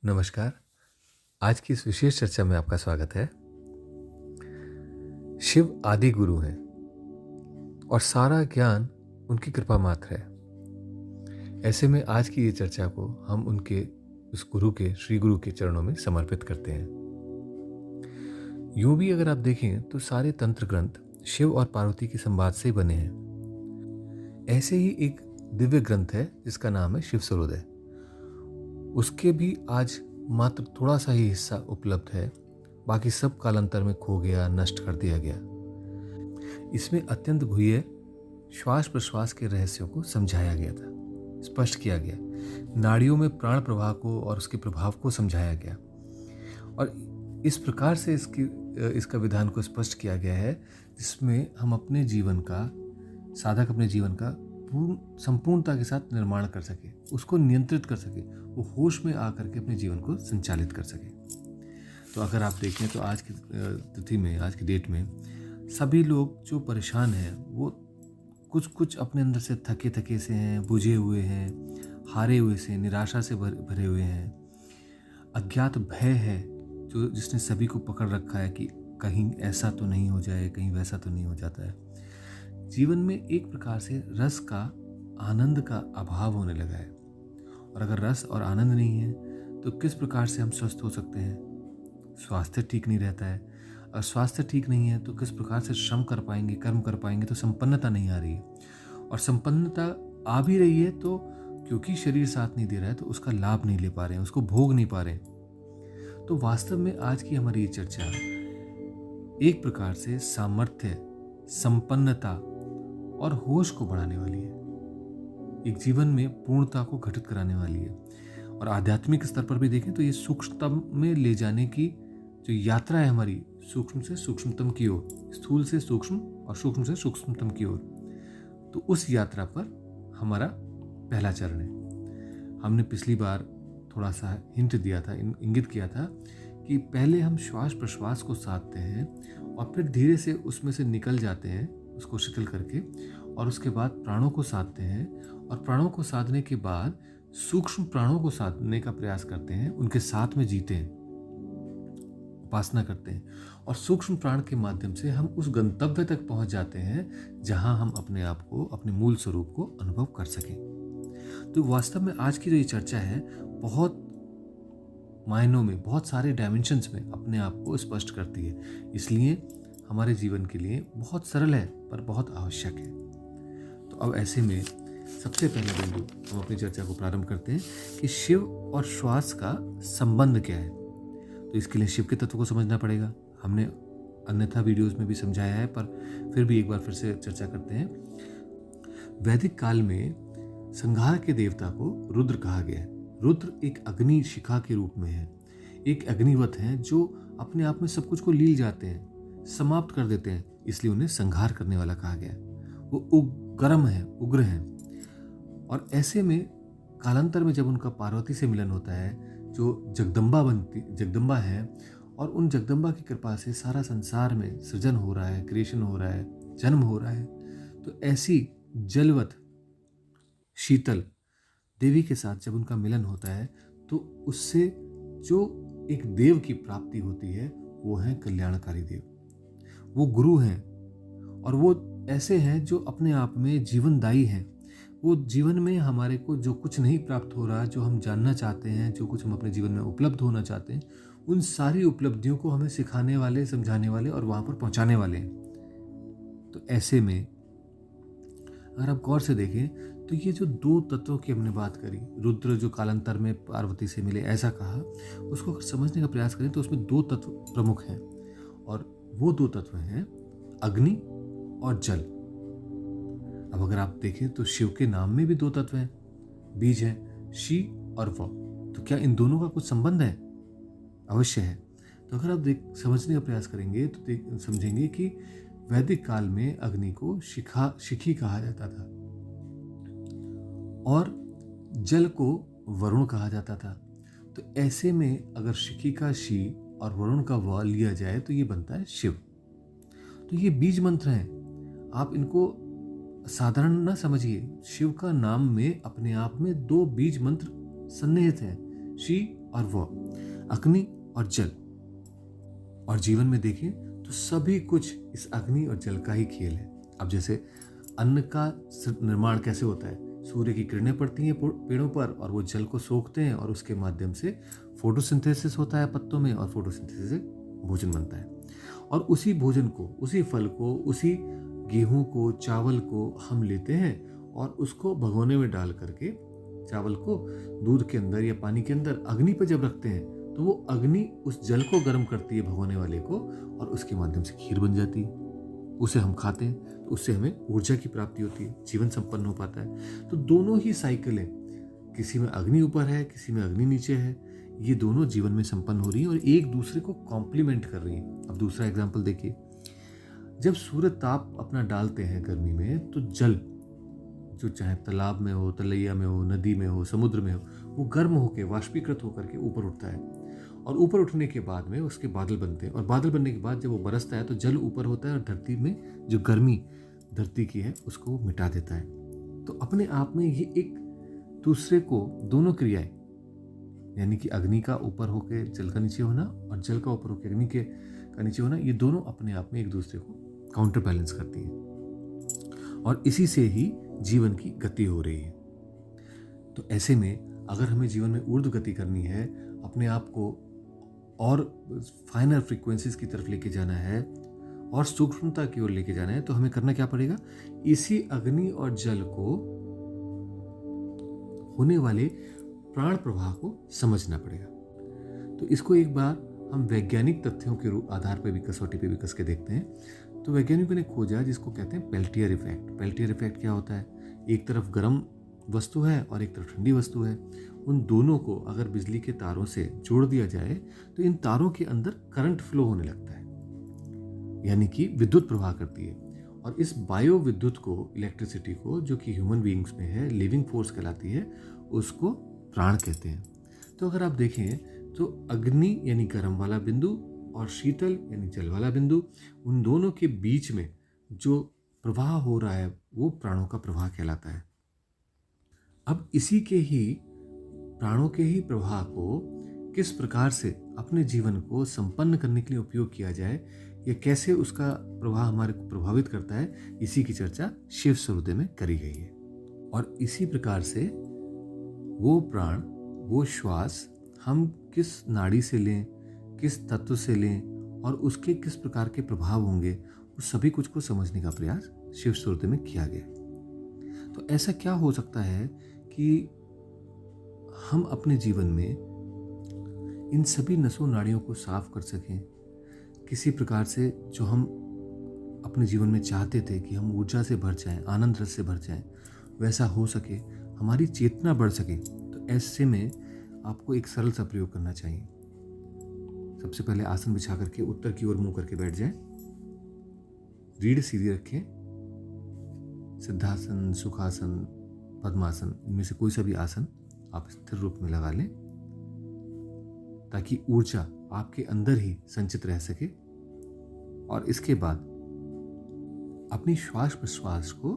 नमस्कार। आज की इस विशेष चर्चा में आपका स्वागत है। शिव आदि गुरु हैं और सारा ज्ञान उनकी कृपा मात्र है। ऐसे में आज की ये चर्चा को हम उनके उस गुरु के श्री गुरु के चरणों में समर्पित करते हैं। यूं भी अगर आप देखें तो सारे तंत्र ग्रंथ शिव और पार्वती के संवाद से बने हैं। ऐसे ही एक दिव्य ग्रंथ है जिसका नाम है शिव सर्वोदय। उसके भी आज मात्र थोड़ा सा ही हिस्सा उपलब्ध है, बाकी सब कालांतर में खो गया, नष्ट कर दिया गया। इसमें अत्यंत गुह्य श्वास प्रश्वास के रहस्यों को समझाया गया था, स्पष्ट किया गया। नाड़ियों में प्राण प्रवाह को और उसके प्रभाव को समझाया गया और इस प्रकार से इसका विधान को स्पष्ट किया गया है जिसमें हम अपने जीवन का, साधक अपने जीवन का संपूर्णता के साथ निर्माण कर सके, उसको नियंत्रित कर सके, वो होश में आकर के अपने जीवन को संचालित कर सके। तो अगर आप देखें तो आज की तिथि में, आज की डेट में सभी लोग जो परेशान हैं वो कुछ अपने अंदर से थके से हैं, बुझे हुए हैं, हारे हुए से, निराशा से भरे हुए हैं। अज्ञात भय है जो जिसने सभी को पकड़ रखा है कि कहीं ऐसा तो नहीं हो जाए, कहीं वैसा तो नहीं हो जाता है। जीवन में एक प्रकार से रस का, आनंद का अभाव होने लगा है और अगर रस और आनंद नहीं है तो किस प्रकार से हम स्वस्थ हो सकते हैं? स्वास्थ्य ठीक नहीं रहता है। अगर स्वास्थ्य ठीक नहीं है तो किस प्रकार से श्रम कर पाएंगे, कर्म कर पाएंगे? तो संपन्नता नहीं आ रही है और संपन्नता आ भी रही है तो क्योंकि शरीर साथ नहीं दे रहा है तो उसका लाभ नहीं ले पा रहे हैं, उसको भोग नहीं पा रहे हैं। तो वास्तव में आज की हमारी ये चर्चा एक प्रकार से सामर्थ्य, संपन्नता और होश को बढ़ाने वाली है, एक जीवन में पूर्णता को घटित कराने वाली है। और आध्यात्मिक स्तर पर भी देखें तो ये सूक्ष्मतम में ले जाने की जो यात्रा है हमारी, सूक्ष्म से सूक्ष्मतम की ओर, स्थूल से सूक्ष्म और सूक्ष्म से सूक्ष्मतम की ओर, तो उस यात्रा पर हमारा पहला चरण है। हमने पिछली बार थोड़ा सा हिंट दिया था, इंगित किया था कि पहले हम श्वास प्रश्वास को साधते हैं और फिर धीरे से उसमें से निकल जाते हैं, उसको शिथिल करके, और उसके बाद प्राणों को साधते हैं और प्राणों को साधने के बाद सूक्ष्म प्राणों को साधने का प्रयास करते हैं, उनके साथ में जीते हैं, उपासना करते हैं और सूक्ष्म प्राण के माध्यम से हम उस गंतव्य तक पहुंच जाते हैं जहां हम अपने आप को, अपने मूल स्वरूप को अनुभव कर सकें। तो वास्तव में आज की जो ये चर्चा है बहुत मायनों में, बहुत सारे डायमेंशंस में अपने आप को स्पष्ट करती है, इसलिए हमारे जीवन के लिए बहुत सरल है पर बहुत आवश्यक है। तो अब ऐसे में सबसे पहला बिंदु हम अपनी चर्चा को प्रारंभ करते हैं कि शिव और श्वास का संबंध क्या है। तो इसके लिए शिव के तत्व को समझना पड़ेगा। हमने अन्यथा वीडियोस में भी समझाया है पर फिर भी एक बार फिर से चर्चा करते हैं। वैदिक काल में संहार के देवता को रुद्र कहा गया है। रुद्र एक अग्नि शिखा के रूप में है, एक अग्निवत है जो अपने आप में सब कुछ को लील जाते हैं, समाप्त कर देते हैं, इसलिए उन्हें संहार करने वाला कहा गया। वो गर्म है, उग्र है। और ऐसे में कालांतर में जब उनका पार्वती से मिलन होता है, जो जगदम्बा है, और उन जगदम्बा की कृपा से सारा संसार में सृजन हो रहा है, क्रिएशन हो रहा है, जन्म हो रहा है, तो ऐसी जलवत शीतल देवी के साथ जब उनका मिलन होता है तो उससे जो एक देव की प्राप्ति होती है वो है कल्याणकारी देव। वो गुरु हैं और वो ऐसे हैं जो अपने आप में जीवनदायी हैं। वो जीवन में हमारे को जो कुछ नहीं प्राप्त हो रहा, जो हम जानना चाहते हैं, जो कुछ हम अपने जीवन में उपलब्ध होना चाहते हैं, उन सारी उपलब्धियों को हमें सिखाने वाले, समझाने वाले और वहाँ पर पहुँचाने वाले हैं। तो ऐसे में अगर आप गौर से देखें तो ये जो दो तत्वों की हमने बात करी, रुद्र जो कालांतर में पार्वती से मिले ऐसा कहा, उसको अगर समझने का प्रयास करें तो उसमें दो तत्व प्रमुख हैं और वो दो तत्व हैं अग्नि और जल। अब अगर आप देखें तो शिव के नाम में भी दो तत्व हैं, बीज है, शी और व। तो क्या इन दोनों का कुछ संबंध है? अवश्य है। तो अगर आप समझने का प्रयास करेंगे तो समझेंगे कि वैदिक काल में अग्नि को शिखी कहा जाता था और जल को वरुण कहा जाता था। तो ऐसे में अगर शिखी का शी और वरुण का व लिया जाए तो ये बनता है शिव। तो ये बीज मंत्र हैं, आप इनको साधारण ना समझिए। शिव का नाम में अपने आप में दो बीज मंत्र सन्निहित हैं, शी और वह अग्नि और जल। और जीवन में देखें तो सभी कुछ इस अग्नि और जल का ही खेल है। अब जैसे अन्न का निर्माण कैसे होता है, सूर्य की किरणें पड़ती हैं पेड़ों पर और वो जल को सोखते हैं और उसके माध्यम से फोटोसिंथेसिस होता है पत्तों में, और फोटोसिंथेसिस से भोजन बनता है। और उसी भोजन को, उसी फल को, उसी गेहूं को, चावल को हम लेते हैं और उसको भगोने में डाल करके चावल को दूध के अंदर या पानी के अंदर अग्नि पर जब रखते हैं तो वो अग्नि उस जल को गर्म करती है भगोने वाले को, और उसके माध्यम से खीर बन जाती है। उसे हम खाते हैं तो उससे हमें ऊर्जा की प्राप्ति होती है, जीवन संपन्न हो पाता है। तो दोनों ही साइकिलें, किसी में अग्नि ऊपर है, किसी में अग्नि नीचे है, ये दोनों जीवन में संपन्न हो रही हैं और एक दूसरे को कॉम्प्लीमेंट कर रही हैं। अब दूसरा एग्जाम्पल देखिए, जब सूर्य ताप अपना डालते हैं गर्मी में तो जल, जो चाहे तालाब में हो, तलैया में हो, नदी में हो, समुद्र में हो, वो गर्म होकर वाष्पीकृत होकर के ऊपर उठता है। और ऊपर उठने के बाद में उसके बादल बनते हैं, और बादल बनने के बाद जब वो बरसता है तो जल ऊपर होता है और धरती में जो गर्मी धरती की है उसको मिटा देता है। तो अपने आप में ये एक दूसरे को, दोनों क्रियाएं, यानी कि अग्नि का ऊपर होकर जल का नीचे होना और जल का ऊपर होकर अग्नि का नीचे होना, ये दोनों अपने आप में एक दूसरे को काउंटर बैलेंस करती हैं और इसी से ही जीवन की गति हो रही है। तो ऐसे में अगर हमें जीवन में ऊर्ध्व गति करनी है, अपने आप को और फाइनर फ्रीक्वेंसीज की तरफ लेके जाना है और सूक्ष्मता की ओर लेके जाना है, तो हमें करना क्या पड़ेगा, इसी अग्नि और जल को होने वाले प्राण प्रवाह को समझना पड़ेगा। तो इसको एक बार हम वैज्ञानिक तथ्यों के आधार पर भी, कसौटी पे भी कस के देखते हैं। तो वैज्ञानिकों ने खोजा जिसको कहते हैं पेल्टियर इफेक्ट। पेल्टियर इफेक्ट क्या होता है, एक तरफ गर्म वस्तु है और एक तरफ ठंडी वस्तु है, उन दोनों को अगर बिजली के तारों से जोड़ दिया जाए तो इन तारों के अंदर करंट फ्लो होने लगता है, यानी कि विद्युत प्रवाह करती है। और इस बायो विद्युत को, इलेक्ट्रिसिटी को, जो कि ह्यूमन बीइंग्स में है, लिविंग फोर्स कहलाती है, उसको प्राण कहते हैं। तो अगर आप देखें तो अग्नि यानी गर्म वाला बिंदु और शीतल यानी जल वाला बिंदु, उन दोनों के बीच में जो प्रवाह हो रहा है वो प्राणों का प्रवाह कहलाता है। अब इसी के ही प्राणों के ही प्रवाह को किस प्रकार से अपने जीवन को संपन्न करने के लिए उपयोग किया जाए या कैसे उसका प्रवाह हमारे को प्रभावित करता है, इसी की चर्चा शिव सूर्योदय में करी गई है। और इसी प्रकार से वो प्राण, वो श्वास हम किस नाड़ी से लें, किस तत्व से लें और उसके किस प्रकार के प्रभाव होंगे, उस सभी कुछ को समझने का प्रयास शिव सूर्योदय में किया गया। तो ऐसा क्या हो सकता है कि हम अपने जीवन में इन सभी नसों नाड़ियों को साफ कर सकें, किसी प्रकार से जो हम अपने जीवन में चाहते थे कि हम ऊर्जा से भर जाएं, आनंद रस से भर जाएं, वैसा हो सके, हमारी चेतना बढ़ सके। तो ऐसे में आपको एक सरल सा प्रयोग करना चाहिए। सबसे पहले आसन बिछा करके उत्तर की ओर मुंह करके बैठ जाएं, रीढ़ सीधी रखें, सिद्धासन, सुखासन, पद्मासन, इनमें से कोई सा भी आसन आप स्थिर रूप में लगा लें ताकि ऊर्जा आपके अंदर ही संचित रह सके। और इसके बाद अपनी श्वास प्रश्वास को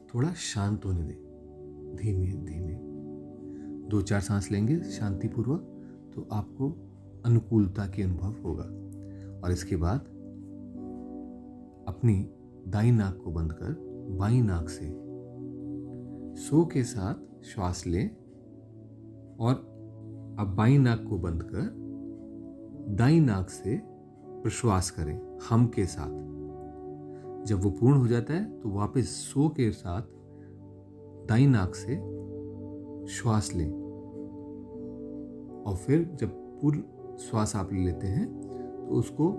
थोड़ा शांत होने दें, धीमे धीमे 2-4 सांस लेंगे शांतिपूर्वक, तो आपको अनुकूलता की अनुभव होगा। और इसके बाद अपनी दाईं नाक को बंद कर बाईं नाक से सो के साथ श्वास लें और अब बाईं नाक को बंद कर दाईं नाक से प्रश्वास करें हम के साथ। जब वो पूर्ण हो जाता है तो वापस सो के साथ दाईं नाक से श्वास लें और फिर जब पूर्ण श्वास आप ले लेते हैं तो उसको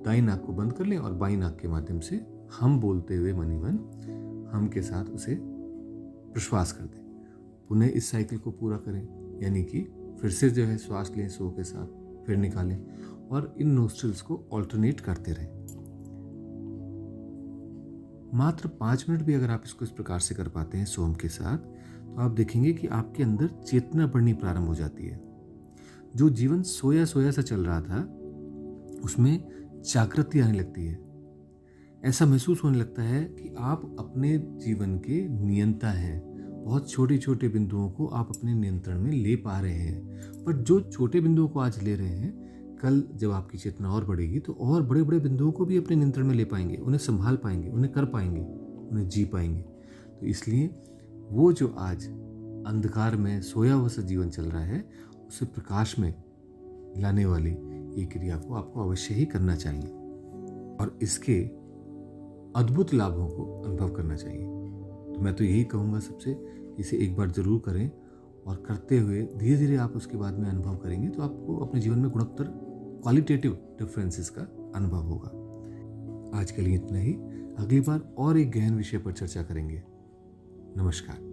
दाईं नाक को बंद कर लें और बाईं नाक के माध्यम से हम बोलते हुए मनी मन हम के साथ उसे प्रश्वास कर दें। पुनः इस साइकिल को पूरा करें, यानी कि फिर से जो है श्वास लें सो के साथ, फिर निकालें और इन नोस्ट्रिल्स को ऑल्टरनेट करते रहें। मात्र 5 मिनट भी अगर आप इसको इस प्रकार से कर पाते हैं सोम के साथ, तो आप देखेंगे कि आपके अंदर चेतना बढ़नी प्रारंभ हो जाती है। जो जीवन सोया सोया सा चल रहा था उसमें जागृति आने लगती है। ऐसा महसूस होने लगता है कि आप अपने जीवन के नियंता हैं बहुत छोटे छोटे बिंदुओं को आप अपने नियंत्रण में ले पा रहे हैं। पर जो छोटे बिंदुओं को आज ले रहे हैं, कल जब आपकी चेतना और बढ़ेगी तो और बड़े बड़े बिंदुओं को भी अपने नियंत्रण में ले पाएंगे, उन्हें संभाल पाएंगे, उन्हें कर पाएंगे, उन्हें जी पाएंगे। तो इसलिए वो जो आज अंधकार में सोया हुआ सा जीवन चल रहा है, उसे प्रकाश में लाने वाली ये क्रिया को आपको अवश्य ही करना चाहिए और इसके अद्भुत लाभों को अनुभव करना चाहिए। तो मैं तो यही कहूँगा सबसे, इसे एक बार ज़रूर करें और करते हुए धीरे धीरे आप उसके बाद में अनुभव करेंगे तो आपको अपने जीवन में गुणोत्तर क्वालिटेटिव डिफरेंसेस का अनुभव होगा। आज के लिए इतना ही। अगली बार और एक गहन विषय पर चर्चा करेंगे। नमस्कार।